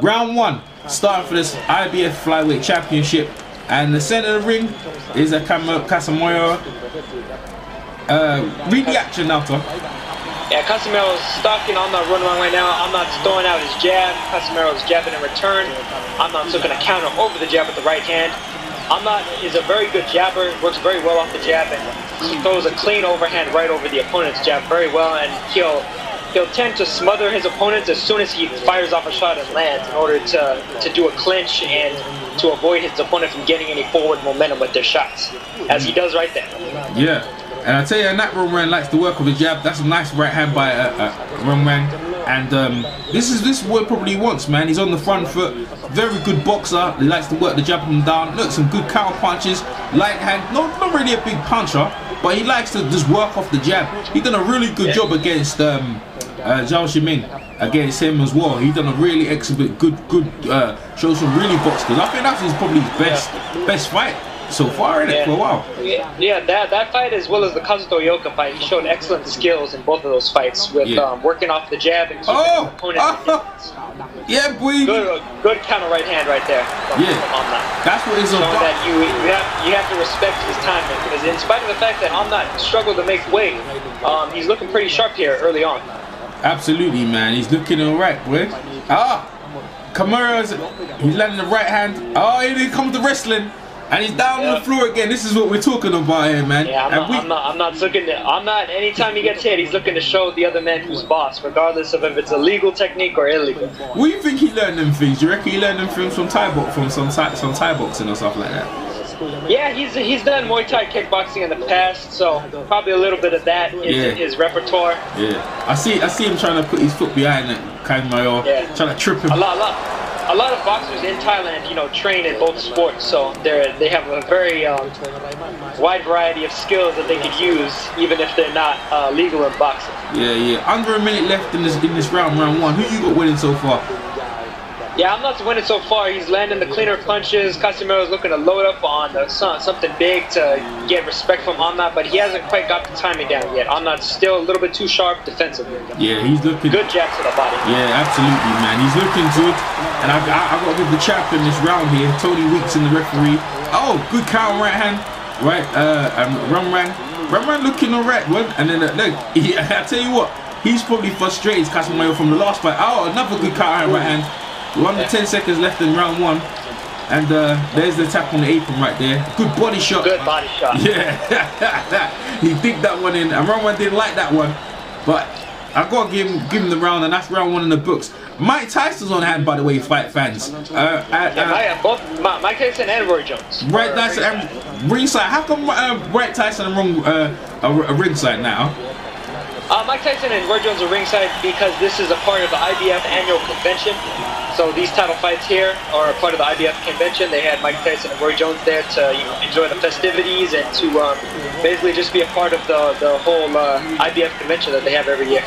Round 1, starting for this IBF Flyweight Championship. And the center of the ring is a Casimero. Read the action now, Tom. Yeah, Casimero's stalking Amnat Ruenroeng right now. Amnat's throwing out his jab. Casimero's jabbing in return. Amnat's looking to counter over the jab with the right hand. Amnat is a very good jabber, works very well off the jab, and throws a clean overhand right over the opponent's jab very well, and he'll tend to smother his opponents as soon as he fires off a shot and lands in order to do a clinch and to avoid his opponent from getting any forward momentum with their shots, as he does right there. Yeah, and I tell you, Amnat Ruenroeng likes to work with a jab. That's a nice right hand by Ruenroeng, and this is what he probably wants, man. He's on the front foot, very good boxer. He likes to work the jab up and down. Look, some good counter punches, light hand. Not really a big puncher, but he likes to just work off the jab. He done a really good job against Zhao Ximin, against him as well. He done a really excellent, good, show some really box skills. I think that's probably his best fight so far, isn't it, for a while? Yeah, that fight as well as the Kazuto Ioka fight, he showed excellent skills in both of those fights with working off the jab and keeping his opponent. Yeah, boy. Good counter right hand right there. From Amnat. That's what it's about. That you have to respect his timing, because in spite of the fact that Amnat struggled to make weight, he's looking pretty sharp here early on. Absolutely, man. He's looking alright, boy. Camero's, he's landing the right hand. Here comes the wrestling. And he's down on the floor again. This is what we're talking about here, man. Yeah, Amnat, anytime he gets hit, he's looking to show the other man who's boss, regardless of if it's a legal technique or illegal. What do you think he learned them things? Do you reckon he learned them from some Thai boxing or stuff like that? Yeah, he's done Muay Thai kickboxing in the past, so probably a little bit of that is in his repertoire. Yeah, I see him trying to put his foot behind it, Casimero, trying to trip him. A lot of boxers in Thailand, train in both sports, so they have a very wide variety of skills that they could use, even if they're not legal in boxing. Yeah. Under a minute left in this round 1. Who you got winning so far? Yeah, Amnat's winning so far. He's landing the cleaner punches. Casimero's looking to load up on something big to get respect from Amnat, but he hasn't quite got the timing down yet. Amnat's still a little bit too sharp defensively. Yeah, he's looking good jabs to the body. Yeah, absolutely, man. He's looking good, and I got to give the champion this round here. Tony Weeks in the referee. Oh, good counter right hand, right? Ruenroeng looking alright, one. And then look, I tell you what, he's probably frustrated Casimero from the last fight. Oh, another good counter right hand. 10 seconds left in round 1, and there's the tap on the apron right there. Good body shot. Good body shot. Yeah, he digged that one in, and round 1 didn't like that one, but I gotta give him the round, and that's round 1 in the books. Mike Tyson's on hand, by the way, fight fans. Both Mike Tyson and Roy Jones. Right, Tyson and ringside. How come Right Tyson are ringside now? Mike Tyson and Roy Jones are ringside because this is a part of the IBF annual convention. So these title fights here are a part of the IBF convention. They had Mike Tyson and Roy Jones there to enjoy the festivities and to basically just be a part of the whole IBF convention that they have every year.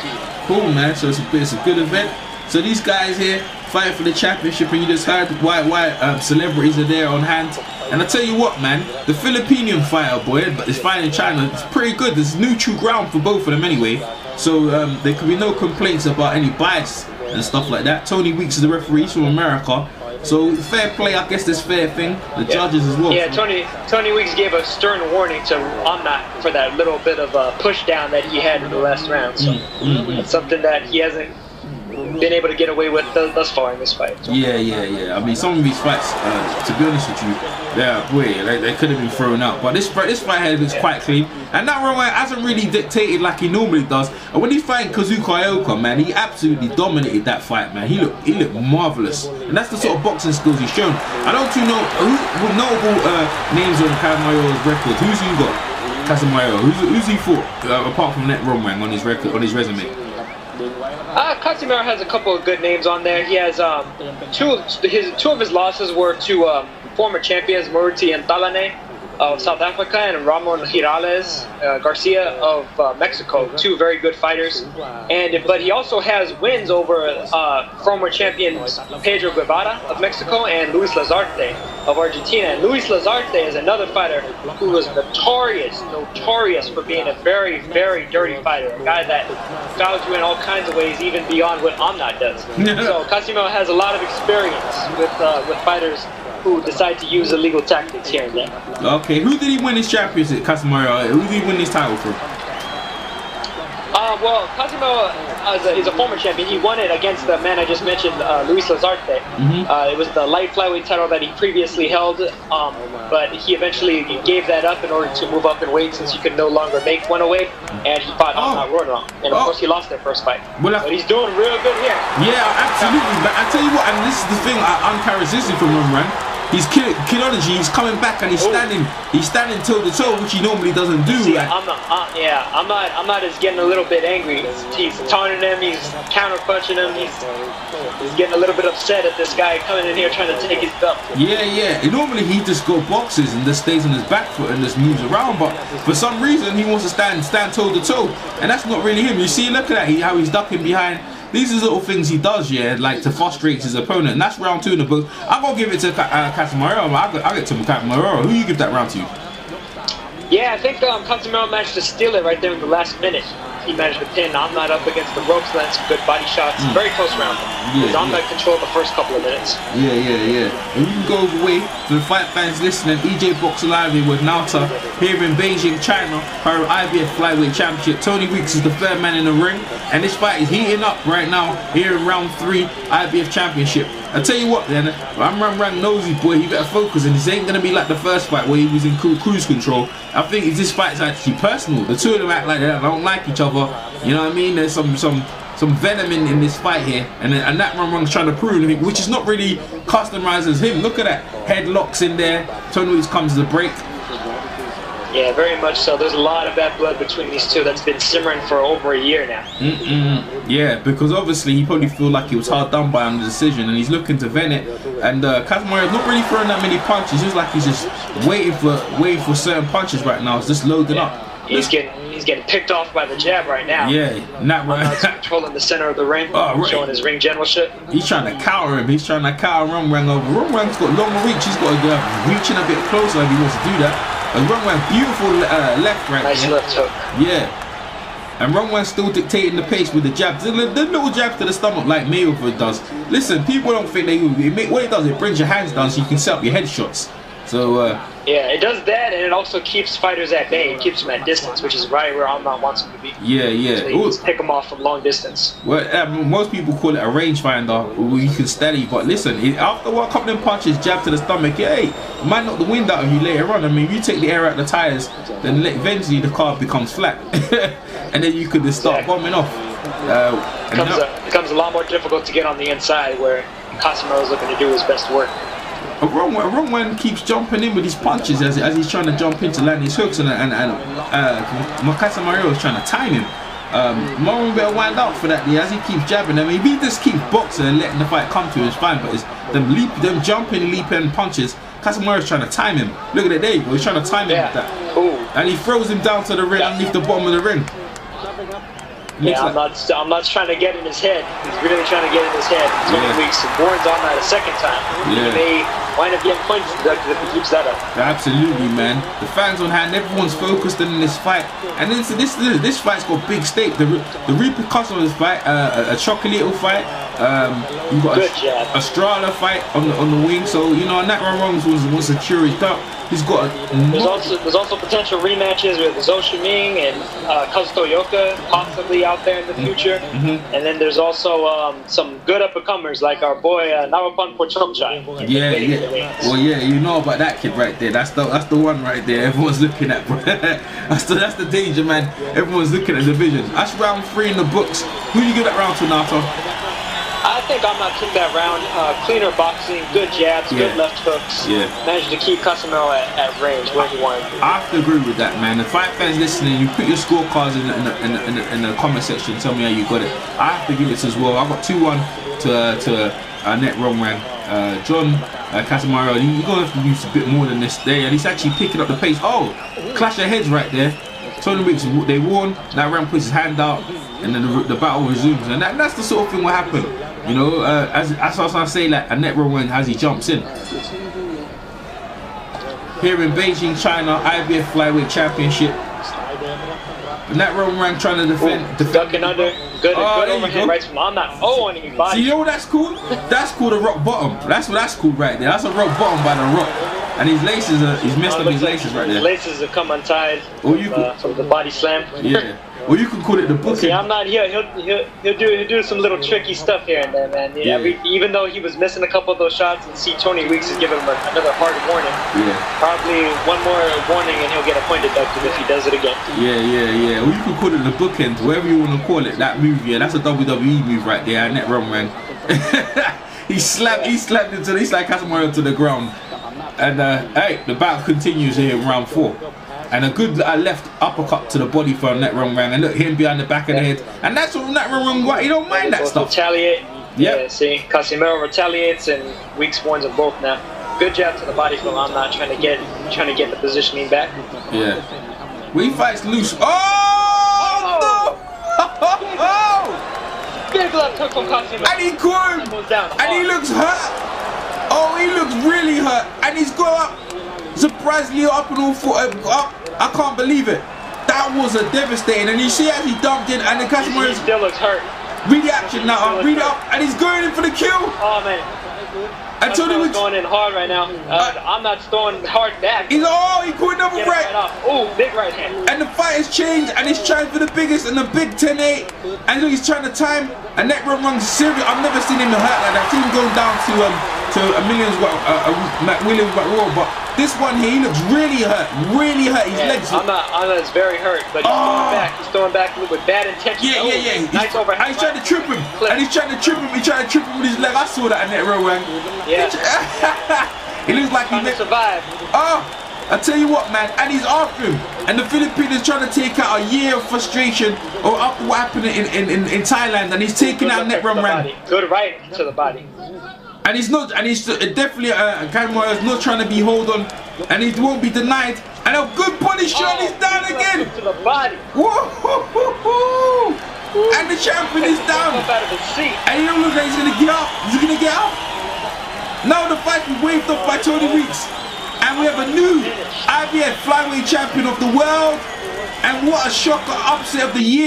Cool, man. So it's a good event. So these guys here fighting for the championship, and you just heard why celebrities are there on hand. And I tell you what, man, the Filipino fighter, boy, but this fight in China, it's pretty good. There's neutral ground for both of them anyway. So there can be no complaints about any bias and stuff like that. Tony Weeks is the referee, he's from America. So fair play, I guess there's fair thing. The judges as well. Yeah, Tony Weeks gave a stern warning to Amnat for that little bit of a push down that he had in the last round. So it's something that he hasn't been able to get away with thus far in this fight. So. Yeah. I mean, some of these fights, to be honest with you, they could have been thrown out. But this fight here looks quite clean. And that Ruenroeng hasn't really dictated like he normally does. And when he's fighting Kazuto Ioka, man, he absolutely dominated that fight, man. He looked marvelous. And that's the sort of boxing skills he's shown. I don't know who notable names on Casimero's record. Who's he got? Casimero. Who's he fought apart from Amnat Ruenroeng on his record, on his resume? Casimero has a couple of good names on there. He has two of his losses were to former champions Maruti and Talane. of South Africa and Ramon Girales Garcia of Mexico, two very good fighters. But he also has wins over former champions Pedro Guevara of Mexico and Luis Lazarte of Argentina. And Luis Lazarte is another fighter who was notorious for being a very, very dirty fighter, a guy that fouls you in all kinds of ways, even beyond what Amnat does. So Casimero has a lot of experience with fighters who decide to use illegal tactics here and there. Okay, who did he win his championship, Casimero? Who did he win his title from? Well, Casimero is a former champion. He won it against the man I just mentioned, Luis Lazarte. It was the light flyweight title that he previously held, but he eventually gave that up in order to move up in weight since he could no longer make 108, and he fought Amnat Ruenroeng. And of course, he lost their first fight. But he's doing real good here. Yeah, absolutely. But I tell you what, and this is the thing uncharacteristic from Ruenroeng. He's Killology, he's coming back and he's standing toe to toe, which he normally doesn't do. See, Amnat is getting a little bit angry. He's taunting him, he's counter punching him, he's getting a little bit upset at this guy coming in here trying to take his belt. Yeah. And normally he just go boxes and just stays on his back foot and just moves around, but for some reason he wants to stand toe to toe, and that's not really him. You see, look at that, how he's ducking behind. These are little things he does, yeah, like to frustrate his opponent. And that's round 2 in the book. I'm gonna give it to Casimero. I'll get to Casimero. Who you give that round to? Yeah, I think Casimero managed to steal it right there in the last minute. He managed to pin Amnat up against the ropes, land some good body shots. Very close round. Amnat controlled the first couple of minutes. Yeah. And we can go away for the fight fans listening. EJ Boxer Live with Nauta here in Beijing, China, her IBF Flyweight Championship. Tony Weeks is the third man in the ring, and this fight is heating up right now here in round 3 IBF Championship. I tell you what, then, I'm Ruenroeng nosy boy. He better focus, and this ain't gonna be like the first fight where he was in cruise control. I think this fight is actually personal. The two of them act like they don't like each other. You know what I mean? There's some venom in this fight here, and that Ruenroeng's trying to prove anything, which is not really customized as him. Look at that, headlocks in there. Tony Weeks comes to the break. Yeah, very much so. There's a lot of bad blood between these two that's been simmering for over a year now. Yeah, because obviously he probably feel like he was hard done by on the decision, and he's looking to vent it. And Casimero is not really throwing that many punches. It's like he's just waiting for certain punches right now. It's just loading up. He's getting picked off by the jab right now. Yeah, not right. Controlling the center of the ring, showing his ring generalship. He's trying to cower him. He's trying to cower Ruenroeng over. Ruenroeng's got long reach. He's got to reach in a bit closer if he wants to do that. And Ruenroeng, beautiful left right nice there. Left hook. Yeah. And Ruenroeng's still dictating the pace with the jabs. The little jabs to the stomach like Mayweather does. Listen, people don't think what it does, it brings your hands down so you can set up your headshots. So yeah, it does that, and it also keeps fighters at bay. It keeps them at distance, which is right where Amnat wants them to be. Yeah. So you can pick them off from long distance. Well, most people call it a rangefinder, where you can steady. But listen, after a couple of punches, jab to the stomach, hey, it might knock the wind out of you later on. I mean, if you take the air out the tires, then eventually the car becomes flat, and then you could just start bombing off. It becomes a lot more difficult to get on the inside, where Casimero is looking to do his best work. Ruenroeng keeps jumping in with his punches as he's trying to jump in to land his hooks, and Casimero is trying to time him. Ruenroeng better wind up for that as he keeps jabbing. I mean, if he just keeps boxing and letting the fight come to him, it's fine. But it's them jumping, leaping punches. Casimero's trying to time him. Look at it there, he's trying to time him with that. Ooh. And he throws him down to the ring underneath the bottom of the ring. Yeah, I'm not trying to get in his head. He's really trying to get in his head. Tony Weeks warns on that a second time. He may wind up getting points deducted if he keeps that up. Absolutely, man. The fans on hand, everyone's focused in this fight. And then this fight's got big stake. The repercussions of this fight, a Chocolito fight. You've got a Strala fight on the wing. So you know, Amnat Ruenroeng wants to cure his belt. He's got there's also potential rematches with Zhou Shiming and Kazuto Yoka possibly out there in the future. And then there's also some good up-and-comers like our boy Nawapan Pochomchai. Yeah. Well, yeah, you know about that kid right there. That's the one right there. Everyone's looking at, bro. that's the danger, man. Everyone's looking at the division. That's round 3 in the books. Who do you give that round to, Nato? I think Amnat took that round. Cleaner boxing, good jabs, good left hooks. Managed to keep Casimero at range where he wanted to. I have to agree with that, man. The fight fans listening, you put your scorecards in the comment section. Tell me how you got it. I have to give it as well. I got 2-1 to Amnat Ruenroeng. John Casimero, he's going to have to use a bit more than this day, and he's actually picking up the pace. Oh, clash of heads right there. Tony Weeks, they won. Now Ram puts his hand out, and then the battle resumes, and that's the sort of thing will happen. You know, as I say, like Amnat Ruenroeng as he jumps in. Here in Beijing, China, IBF Flyweight Championship. Amnat Ruenroeng trying to defend. Ducking under. Good overhand rights from Amnat. Oh, and he body. See, you know what that's called? That's called a rock bottom. That's what that's called right there. That's a rock bottom by the Rock. And his laces are, he's messed up his laces right there. His laces have come untied from the body slam. Yeah. Or you can call it the booking. See, I'm not here. He'll do some little tricky stuff here and there, man. Yeah. Even though he was missing a couple of those shots, and see Tony Weeks is giving him another hard warning. Yeah. Probably one more warning and he'll get a point deducted if he does it again. Yeah. Or you can call it the bookend, whatever you want to call it. That move, yeah, that's a WWE move right there. Amnat Ruenroeng. he slapped into he's like Casimero to the ground. And hey, the battle continues here in round 4. And a good left uppercut to the body for Amnat Ruenroeng. And look, him behind the back of the head. And that's what Amnat Ruenroeng, he don't mind that stuff. Retaliate. Yeah, see, Casimero retaliates and Weeks warns them both now. Good jab to the body from Amnat, trying to get the positioning back. Yeah. When he fights loose. Oh! Oh! Big left hook from Casimero. And he caught him. And he looks hurt. Oh, he looks really hurt, and he's going up, surprisingly up and all four, up. I can't believe it. That was a devastating, and you see as he dumped in, and the Casimero still looks hurt. Read the action now, read it up, and he's going in for the kill. Oh man, and Tony Weeks going in hard right now. I'm not throwing hard back. He caught another right. Oh, big right hand. And the fight has changed, and he's trying for the biggest and the big 10-8, and look, he's trying to time. And Amnat Ruenroeng serious. I've never seen him hurt like that. I've seen him going down to a millions Williams but this one here, he looks really hurt. His legs. Amnat's very hurt, but he's throwing back with bad intention. Yeah. Nice overhand. He's trying to trip him, and he's trying to trip him. With his leg. I saw that Amnat Ruenroeng. Yeah. He looks like he survived. Oh, I tell you what, man, and he's after him. And the Philippines trying to take out a year of frustration or after what happened in Thailand, and he's taking out Amnat Ruenroeng. Good right to the body. And he's definitely Casimero is not trying to be hold on, and he won't be denied. And a good body shot, he's down again. To the body. Whoa. And the champion is down. Up out of his seat. And he don't look like he's gonna get up. Is he gonna get up? Now the fight is waved off by Tony Weeks. And we have a new IBF Flyweight Champion of the world. And what a shocker upset of the year.